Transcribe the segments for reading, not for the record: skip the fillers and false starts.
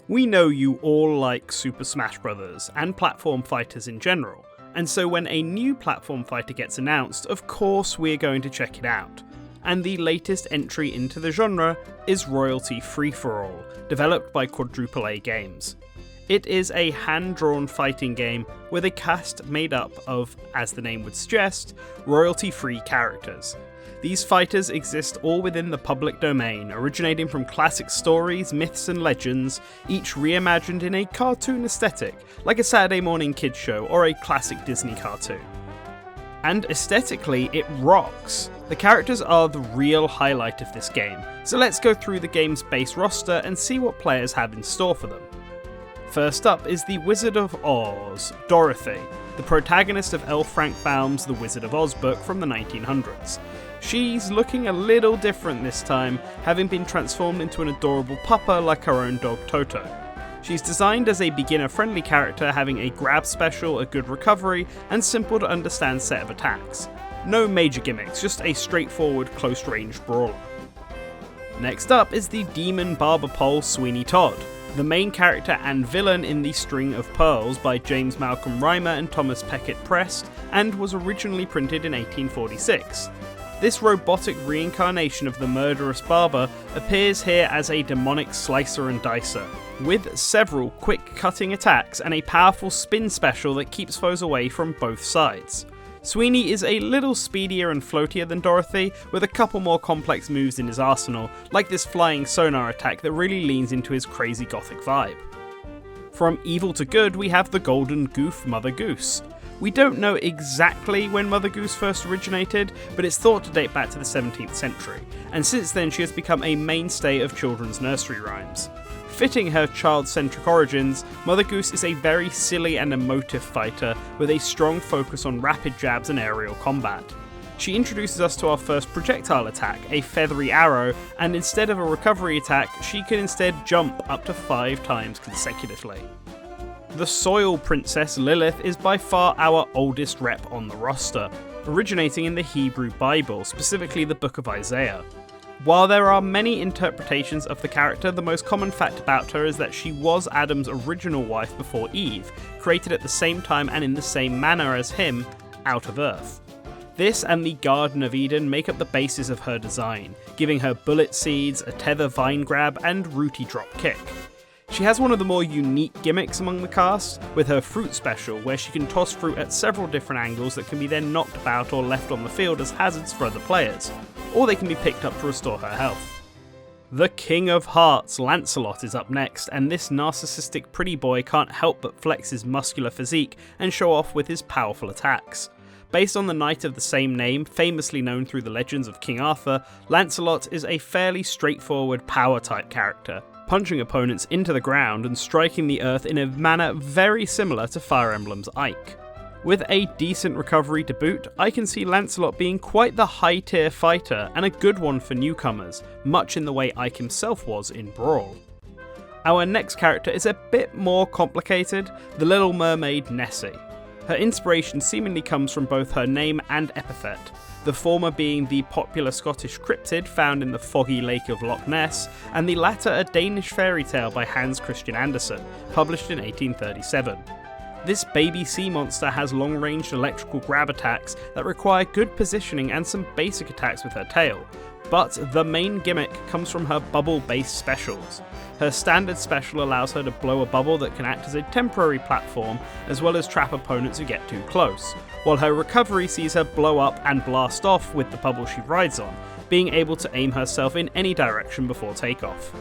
We know you all like Super Smash Bros. And platform fighters in general, and so when a new platform fighter gets announced, of course we're going to check it out. And the latest entry into the genre is Royalty Free For All, developed by Quadruple A Games. It is a hand-drawn fighting game with a cast made up of, as the name would suggest, royalty-free characters. These fighters exist all within the public domain, originating from classic stories, myths and legends, each reimagined in a cartoon aesthetic, like a Saturday morning kids show or a classic Disney cartoon. And aesthetically, it rocks. The characters are the real highlight of this game, so let's go through the game's base roster and see what players have in store for them. First up is the Wizard of Oz, Dorothy, the protagonist of L. Frank Baum's The Wizard of Oz book from the 1900s. She's looking a little different this time, having been transformed into an adorable pupper like her own dog Toto. She's designed as a beginner-friendly character, having a grab special, a good recovery, and simple to understand set of attacks. No major gimmicks, just a straightforward close-range brawler. Next up is the Demon Barber Pole Sweeney Todd, the main character and villain in The String of Pearls by James Malcolm Rymer and Thomas Peckett Prest, and was originally printed in 1846. This robotic reincarnation of the murderous barber appears here as a demonic slicer and dicer, with several quick cutting attacks and a powerful spin special that keeps foes away from both sides. Sweeney is a little speedier and floatier than Dorothy, with a couple more complex moves in his arsenal, like this flying sonar attack that really leans into his crazy gothic vibe. From evil to good, we have the golden goof Mother Goose. We don't know exactly when Mother Goose first originated, but it's thought to date back to the 17th century, and since then she has become a mainstay of children's nursery rhymes. Fitting her child-centric origins, Mother Goose is a very silly and emotive fighter with a strong focus on rapid jabs and aerial combat. She introduces us to our first projectile attack, a feathery arrow, and instead of a recovery attack, she can instead jump up to 5 times consecutively. The Soil Princess Lilith is by far our oldest rep on the roster, originating in the Hebrew Bible, specifically the Book of Isaiah. While there are many interpretations of the character, the most common fact about her is that she was Adam's original wife before Eve, created at the same time and in the same manner as him, out of Earth. This and the Garden of Eden make up the basis of her design, giving her bullet seeds, a tether vine grab, and rooty drop kick. She has one of the more unique gimmicks among the cast, with her fruit special, where she can toss fruit at several different angles that can be then knocked about or left on the field as hazards for other players, or they can be picked up to restore her health. The King of Hearts, Lancelot, is up next, and this narcissistic pretty boy can't help but flex his muscular physique and show off with his powerful attacks. Based on the knight of the same name, famously known through the legends of King Arthur, Lancelot is a fairly straightforward power-type character, punching opponents into the ground and striking the earth in a manner very similar to Fire Emblem's Ike. With a decent recovery to boot, I can see Lancelot being quite the high-tier fighter and a good one for newcomers, much in the way Ike himself was in Brawl. Our next character is a bit more complicated, the Little Mermaid Nessie. Her inspiration seemingly comes from both her name and epithet, the former being the popular Scottish cryptid found in the foggy lake of Loch Ness, and the latter a Danish fairy tale by Hans Christian Andersen, published in 1837. This baby sea monster has long-ranged electrical grab attacks that require good positioning and some basic attacks with her tail, but the main gimmick comes from her bubble-based specials. Her standard special allows her to blow a bubble that can act as a temporary platform, as well as trap opponents who get too close, while her recovery sees her blow up and blast off with the bubble she rides on, being able to aim herself in any direction before takeoff.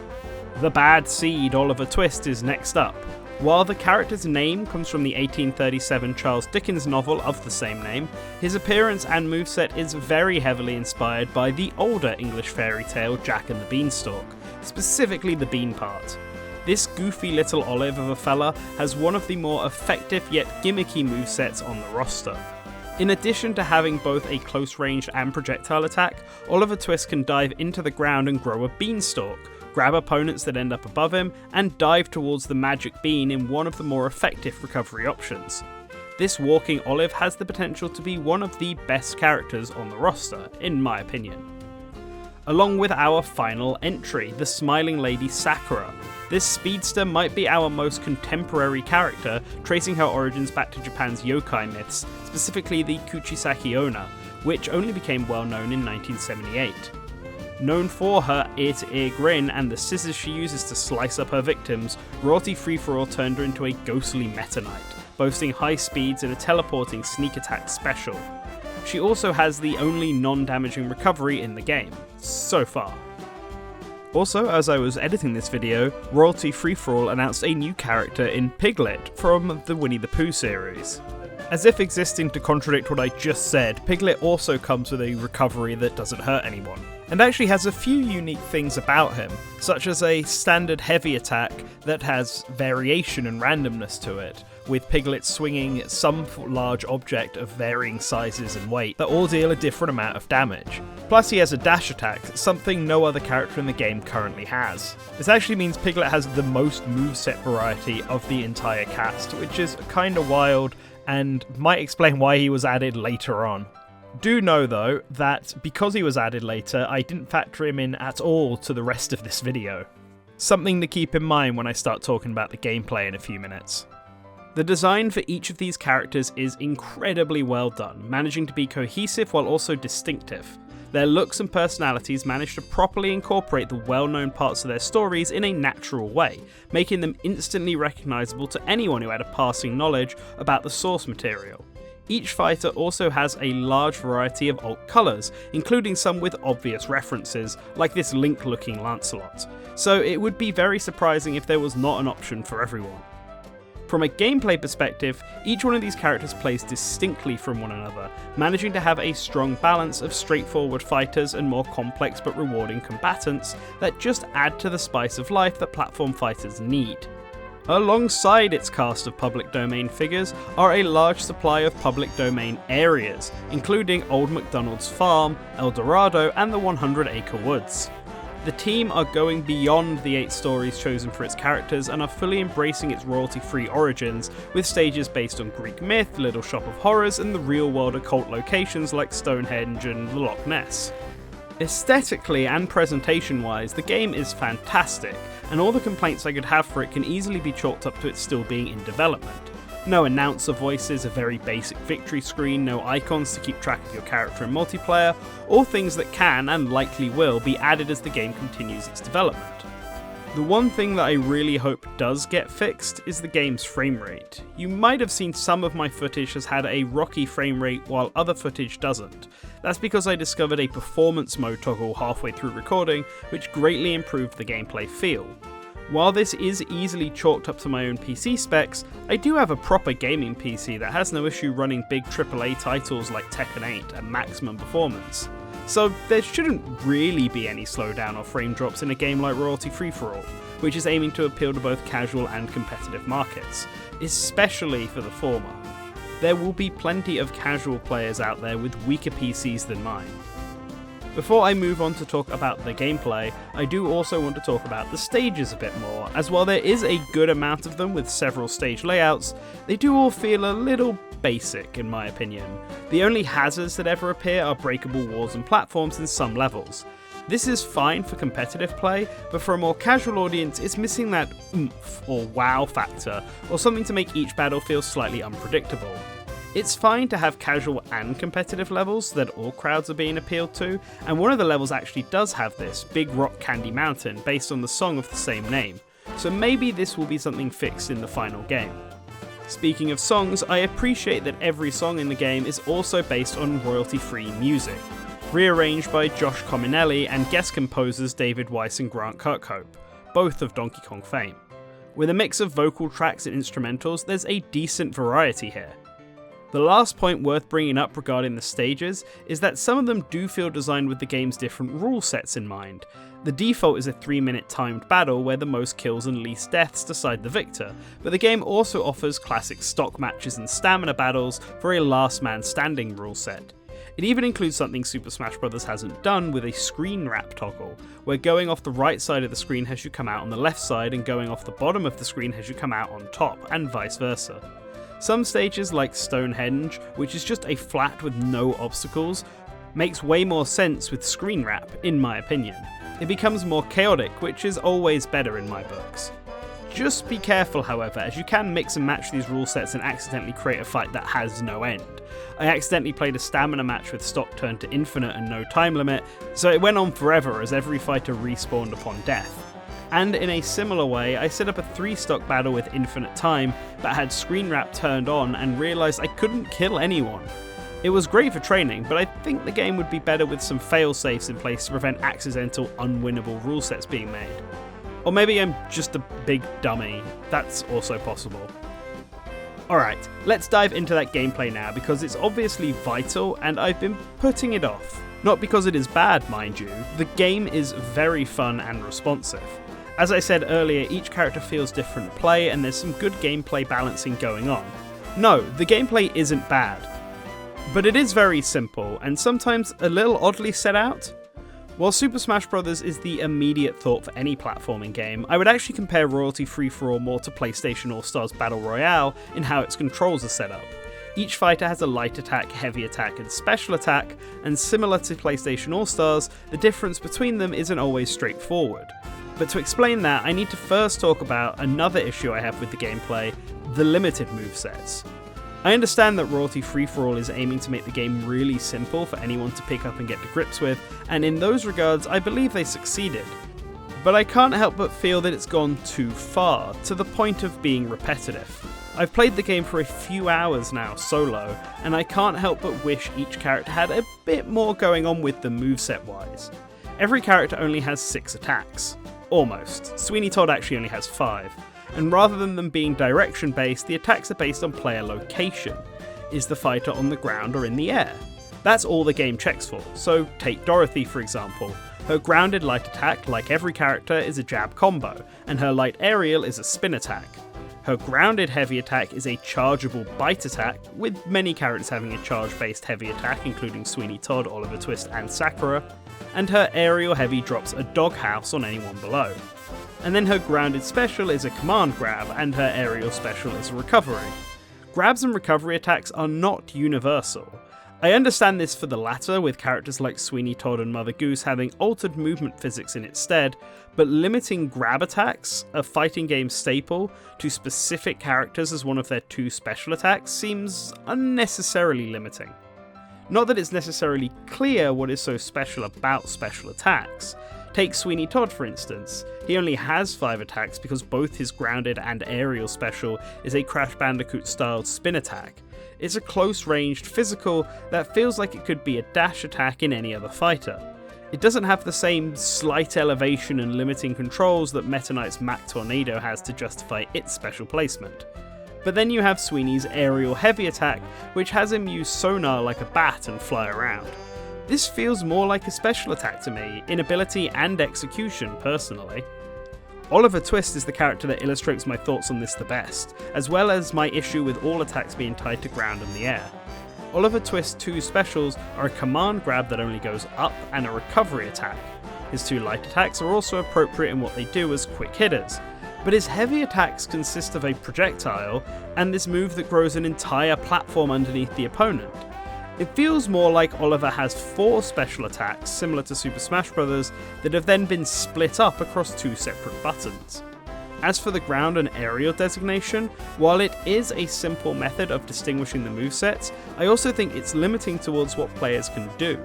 The Bad Seed, Oliver Twist, is next up. While the character's name comes from the 1837 Charles Dickens novel of the same name, his appearance and moveset is very heavily inspired by the older English fairy tale Jack and the Beanstalk, specifically the bean part. This goofy little olive of a fella has one of the more effective yet gimmicky movesets on the roster. In addition to having both a close range and projectile attack, Oliver Twist can dive into the ground and grow a beanstalk, grab opponents that end up above him, and dive towards the magic bean in one of the more effective recovery options. this walking olive has the potential to be one of the best characters on the roster, in my opinion. Along with our final entry, the Smiling Lady Sakura. This speedster might be our most contemporary character, tracing her origins back to Japan's yokai myths, specifically the Kuchisaki Onna, which only became well known in 1978. Known for her ear-to-ear grin and the scissors she uses to slice up her victims, Royalty Free For All turned her into a ghostly Meta Knight, boasting high speeds and a teleporting sneak attack special. She also has the only non-damaging recovery in the game, so far. Also, as I was editing this video, Royalty Free For All announced a new character in Piglet from the Winnie the Pooh series. As if existing to contradict what I just said, Piglet also comes with a recovery that doesn't hurt anyone, and actually has a few unique things about him, such as a standard heavy attack that has variation and randomness to it, with Piglet swinging some large object of varying sizes and weight that all deal a different amount of damage. Plus he has a dash attack, something no other character in the game currently has. This actually means Piglet has the most moveset variety of the entire cast, which is kinda wild and might explain why he was added later on. Do know though, that because he was added later, I didn't factor him in at all to the rest of this video. Something to keep in mind when I start talking about the gameplay in a few minutes. The design for each of these characters is incredibly well done, managing to be cohesive while also distinctive. Their looks and personalities manage to properly incorporate the well-known parts of their stories in a natural way, making them instantly recognisable to anyone who had a passing knowledge about the source material. Each fighter also has a large variety of alt colours, including some with obvious references, like this Link-looking Lancelot, so it would be very surprising if there was not an option for everyone. From a gameplay perspective, each one of these characters plays distinctly from one another, managing to have a strong balance of straightforward fighters and more complex but rewarding combatants that just add to the spice of life that platform fighters need. Alongside its cast of public domain figures are a large supply of public domain areas, including Old MacDonald's Farm, El Dorado, and the 100 Acre Woods. The team are going beyond the 8 stories chosen for its characters and are fully embracing its royalty-free origins, with stages based on Greek myth, Little Shop of Horrors, and the real-world occult locations like Stonehenge and the Loch Ness. Aesthetically and presentation-wise, the game is fantastic, and all the complaints I could have for it can easily be chalked up to it still being in development. No announcer voices, a very basic victory screen, no icons to keep track of your character in multiplayer, all things that can, and likely will, be added as the game continues its development. The one thing that I really hope does get fixed is the game's frame rate. You might have seen some of my footage has had a rocky frame rate while other footage doesn't. That's because I discovered a performance mode toggle halfway through recording, which greatly improved the gameplay feel. While this is easily chalked up to my own PC specs, I do have a proper gaming PC that has no issue running big AAA titles like Tekken 8 at maximum performance. So there shouldn't really be any slowdown or frame drops in a game like Royalty Free For All, which is aiming to appeal to both casual and competitive markets, especially for the former. There will be plenty of casual players out there with weaker PCs than mine. Before I move on to talk about the gameplay, I do also want to talk about the stages a bit more, as while there is a good amount of them with several stage layouts, they do all feel a little basic in my opinion. The only hazards that ever appear are breakable walls and platforms in some levels. This is fine for competitive play, but for a more casual audience it's missing that oomph or wow factor, or something to make each battle feel slightly unpredictable. It's fine to have casual and competitive levels that all crowds are being appealed to, and one of the levels actually does have this, Big Rock Candy Mountain, based on the song of the same name, so maybe this will be something fixed in the final game. Speaking of songs, I appreciate that every song in the game is also based on royalty-free music, rearranged by Josh Cominelli and guest composers David Weiss and Grant Kirkhope, both of Donkey Kong fame. With a mix of vocal tracks and instrumentals, there's a decent variety here. The last point worth bringing up regarding the stages is that some of them do feel designed with the game's different rule sets in mind. The default is a 3-minute timed battle where the most kills and least deaths decide the victor, but the game also offers classic stock matches and stamina battles for a last man standing rule set. It even includes something Super Smash Bros. Hasn't done with a screen wrap toggle, where going off the right side of the screen has you come out on the left side and going off the bottom of the screen has you come out on top, and vice versa. Some stages like Stonehenge, which is just a flat with no obstacles, makes way more sense with screen wrap, in my opinion. It becomes more chaotic, which is always better in my books. Just be careful, however, as you can mix and match these rule sets and accidentally create a fight that has no end. I accidentally played a stamina match with stock turned to infinite and no time limit, so it went on forever as every fighter respawned upon death. And in a similar way, I set up a 3-stock battle with infinite time, but had screen wrap turned on and realised I couldn't kill anyone. It was great for training, but I think the game would be better with some fail-safes in place to prevent accidental, unwinnable rule sets being made. Or maybe I'm just a big dummy, that's also possible. Alright, let's dive into that gameplay now because it's obviously vital and I've been putting it off. Not because it is bad, mind you, the game is very fun and responsive. As I said earlier, each character feels different to play and there's some good gameplay balancing going on. No, the gameplay isn't bad, but it is very simple and sometimes a little oddly set out. While Super Smash Bros. Is the immediate thought for any platforming game, I would actually compare Royalty Free-for-All more to PlayStation All-Stars Battle Royale in how its controls are set up. Each fighter has a light attack, heavy attack, and special attack, and similar to PlayStation All-Stars, the difference between them isn't always straightforward. But to explain that, I need to first talk about another issue I have with the gameplay, the limited movesets. I understand that Royalty Free-for-All is aiming to make the game really simple for anyone to pick up and get to grips with, and in those regards I believe they succeeded. But I can't help but feel that it's gone too far, to the point of being repetitive. I've played the game for a few hours now solo, and I can't help but wish each character had a bit more going on with them moveset wise. Every character only has 6 attacks. Almost. Sweeney Todd actually only has 5. And rather than them being direction based, the attacks are based on player location. Is the fighter on the ground or in the air? That's all the game checks for. So take Dorothy for example. Her grounded light attack, like every character, is a jab combo, and her light aerial is a spin attack. Her grounded heavy attack is a chargeable bite attack, with many characters having a charge based heavy attack including Sweeney Todd, Oliver Twist and Sakura, and her aerial heavy drops a doghouse on anyone below. And then her grounded special is a command grab, and her aerial special is a recovery. Grabs and recovery attacks are not universal. I understand this for the latter, with characters like Sweeney Todd and Mother Goose having altered movement physics in its stead, but limiting grab attacks, a fighting game staple, to specific characters as one of their 2 special attacks seems unnecessarily limiting. Not that it's necessarily clear what is so special about special attacks. Take Sweeney Todd for instance. He only has 5 attacks because both his grounded and aerial special is a Crash Bandicoot styled spin attack. It's a close-ranged physical that feels like it could be a dash attack in any other fighter. It doesn't have the same slight elevation and limiting controls that Meta Knight's Mac Tornado has to justify its special placement. But then you have Sweeney's aerial heavy attack, which has him use sonar like a bat and fly around. This feels more like a special attack to me, in ability and execution personally. Oliver Twist is the character that illustrates my thoughts on this the best, as well as my issue with all attacks being tied to ground and the air. Oliver Twist's 2 specials are a command grab that only goes up and a recovery attack. His 2 light attacks are also appropriate in what they do as quick hitters, but his heavy attacks consist of a projectile and this move that grows an entire platform underneath the opponent. It feels more like Oliver has 4 special attacks, similar to Super Smash Bros., that have then been split up across 2 separate buttons. As for the ground and aerial designation, while it is a simple method of distinguishing the movesets, I also think it's limiting towards what players can do.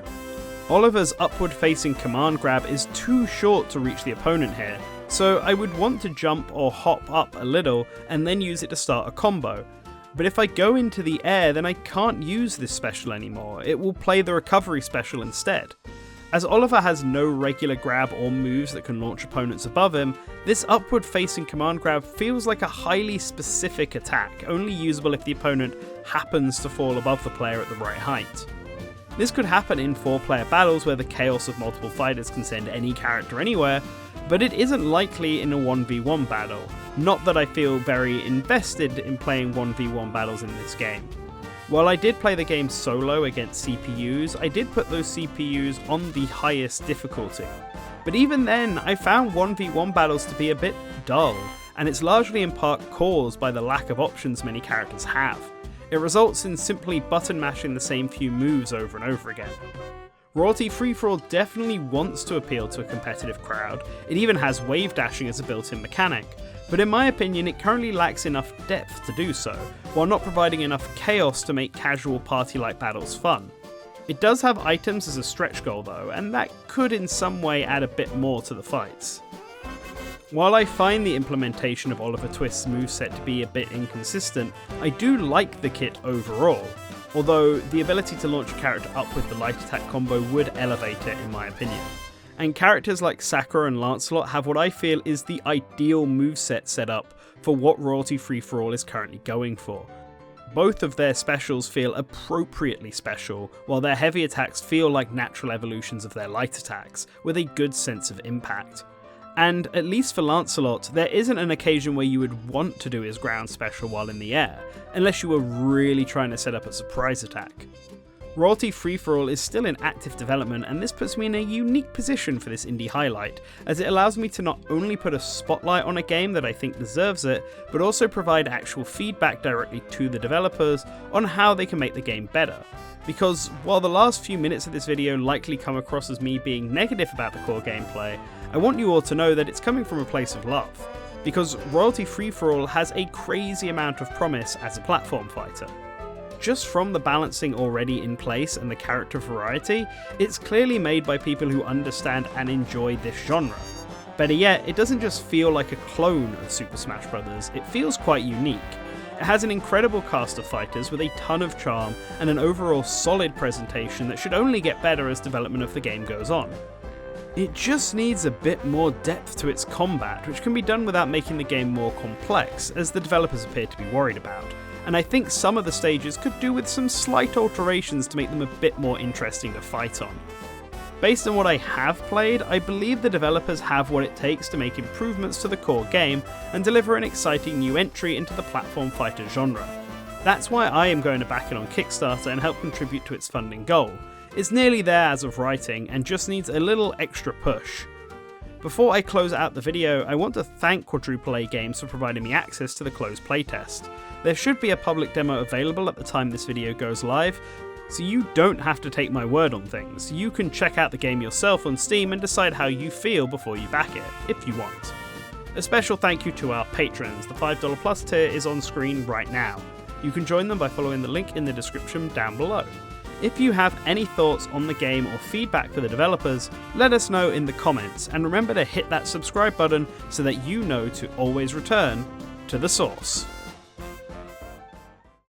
Oliver's upward-facing command grab is too short to reach the opponent here, so I would want to jump or hop up a little and then use it to start a combo. But if I go into the air, then I can't use this special anymore. It will play the recovery special instead. As Oliver has no regular grab or moves that can launch opponents above him, this upward facing command grab feels like a highly specific attack, only usable if the opponent happens to fall above the player at the right height. This could happen in 4-player battles where the chaos of multiple fighters can send any character anywhere, but it isn't likely in a 1v1 battle. Not that I feel very invested in playing 1v1 battles in this game. While I did play the game solo against CPUs, I did put those CPUs on the highest difficulty. But even then, I found 1v1 battles to be a bit dull, and it's largely in part caused by the lack of options many characters have. It results in simply button mashing the same few moves over and over again. Royalty Free-For-All definitely wants to appeal to a competitive crowd, it even has wave dashing as a built-in mechanic, but in my opinion it currently lacks enough depth to do so, while not providing enough chaos to make casual party-like battles fun. It does have items as a stretch goal though, and that could in some way add a bit more to the fights. While I find the implementation of Oliver Twist's moveset to be a bit inconsistent, I do like the kit overall, although the ability to launch a character up with the light attack combo would elevate it in my opinion. And characters like Sakura and Lancelot have what I feel is the ideal moveset setup for what Royalty Free-For-All is currently going for. Both of their specials feel appropriately special, while their heavy attacks feel like natural evolutions of their light attacks, with a good sense of impact. And at least for Lancelot, there isn't an occasion where you would want to do his ground special while in the air, unless you were really trying to set up a surprise attack. Royalty Free-For-All is still in active development, and this puts me in a unique position for this indie highlight, as it allows me to not only put a spotlight on a game that I think deserves it, but also provide actual feedback directly to the developers on how they can make the game better. Because while the last few minutes of this video likely come across as me being negative about the core gameplay, I want you all to know that it's coming from a place of love. Because Royalty Free-For-All has a crazy amount of promise as a platform fighter. Just from the balancing already in place and the character variety, it's clearly made by people who understand and enjoy this genre. Better yet, it doesn't just feel like a clone of Super Smash Bros., it feels quite unique. It has an incredible cast of fighters with a ton of charm and an overall solid presentation that should only get better as development of the game goes on. It just needs a bit more depth to its combat, which can be done without making the game more complex, as the developers appear to be worried about. And I think some of the stages could do with some slight alterations to make them a bit more interesting to fight on. Based on what I have played, I believe the developers have what it takes to make improvements to the core game and deliver an exciting new entry into the platform fighter genre. That's why I am going to back it on Kickstarter and help contribute to its funding goal. It's nearly there as of writing and just needs a little extra push. Before I close out the video, I want to thank Quadruple A Games for providing me access to the closed playtest. There should be a public demo available at the time this video goes live, so you don't have to take my word on things. You can check out the game yourself on Steam and decide how you feel before you back it, if you want. A special thank you to our patrons. The $5 plus tier is on screen right now. You can join them by following the link in the description down below. If you have any thoughts on the game or feedback for the developers, let us know in the comments, and remember to hit that subscribe button so that you know to always return to the source.